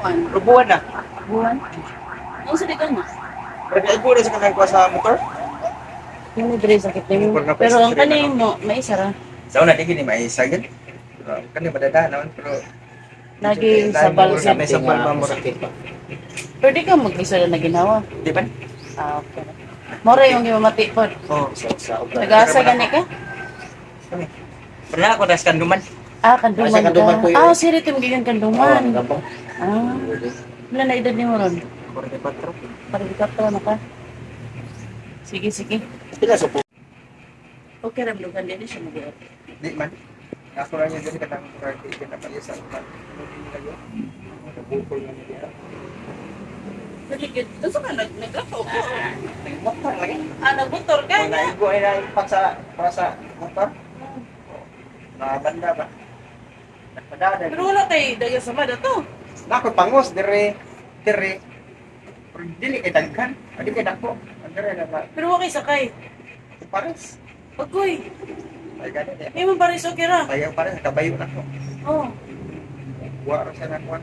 Kuan. Rubuan na. Buwan. Ang sa dito na. Pwede po rin sa kanang kuha sa motor. Hindi dire sakit nimo. Pero ang kani mo may isa ra. Sa una, di gini maisagin. Kani madada naman, pero... Lagi sabal sa sa may sabal ba mo rin? Pero di ka mag-isa na ginawa. Di ba? Ah, okay. Mora yung gimamati po. Oo, sa ugat. Nag-asa gani ka? Pernah ako tas kanduman. Ah, kanduman Sa kanduman po ka. yun. Ah, siri tim gikan kanduman. Gabang. Ah. Wala na edad ni mo ron. 44. Parang na ka. Sige, sige. Pila sa po. Okay, ramdugan din siya mag-iot. Di man. Ako lang yung dali kanang 30 na pala sa ugat. Bukol na niya. Paligid. Gusto ka nag-ako ko. Motor lagi. Ah, nagmotor ka Kung na. naigo ay naipak para sa motor. Banda ba? Nagpadada. Pero wala kay daya sa mada to. Nako pangos dire. Pero dili kay daghan. Adi kay dako. Dire na Pero wala kay sakay. pares. Pagkoy. Ay gani dia. May man pares okay ra. Bayaw pares kabayo na ko. Oh. Wa ra sa nakwan.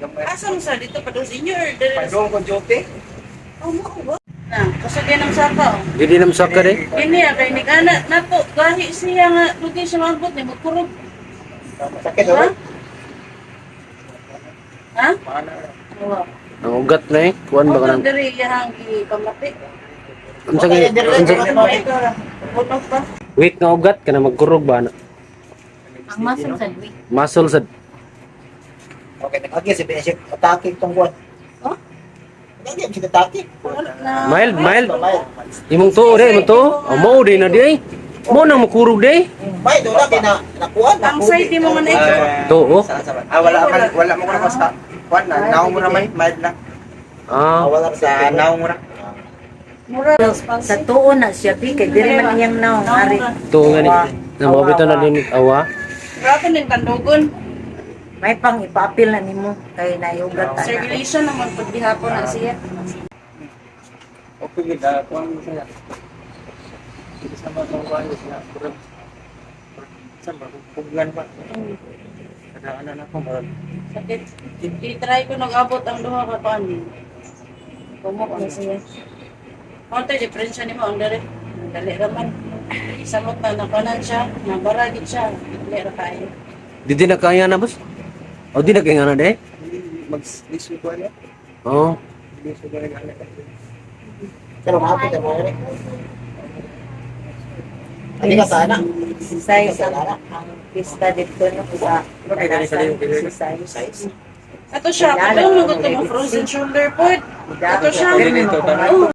Gamay. Asa mo sa dito pa do senior? Padong ko jote. Oh, mo ba? Na, kasagyan ng saka. Oh. Dili nam sakar eh. Kini kay ni kana nato gahi siya nga lugi siya mabot ni magkurog. Sakit Ha? ba? Ha? Mana? Oo. Ang ugat na eh. Kuan ba Ano kanang diri yang ikamati? unsa kay Butok pa. weak nga ugat kana magkurog ba na. Ang masam sa dwi. Muscle sad. Okay, nagagi si Bishop. Atake tong buwan. Oh? Nagagi si atake. Na. Mild. Imong tuo de, imong tuo. Oh, mao de na di ay. Mo nang makurog de. Bay, do na kina nakuha na. Ang side mo man ay. Tuo. Wala mo ko na basta. Kuan na, naong mo na mild lang. Ah, Wala sa naong mo na. Mura Sa tuon na siya bi kay diri man iyang naong ari. tuo gani. Na mabito na din awa. Grabe ning kandugon. May pang ipaapil na nimo kay nayugat ta. Circulation naman pag gihapon na siya. Okay, gida kuan mo saya. Hindi sama tong kuan siya. Sama puglan pa. Kada ana ko maron. Sakit. I-try ko nag-abot ang duha ka pan. Tumok na siya. Ano tayo diferensya ni mo ang dali? Dali raman. Samot na nakanan siya, nabaragit siya. Dali ra kayo. Di na kaya na boss. O di na kaya na de. Mag-issue ko niya. Oh. Issue ko niya. Pero mahapit na mo. Hindi ka sana. Size ang pista dito no sa Okay, dali sa yung size. Ito siya, kung magot ko mo frozen shoulder po. Ito siya. Ganito,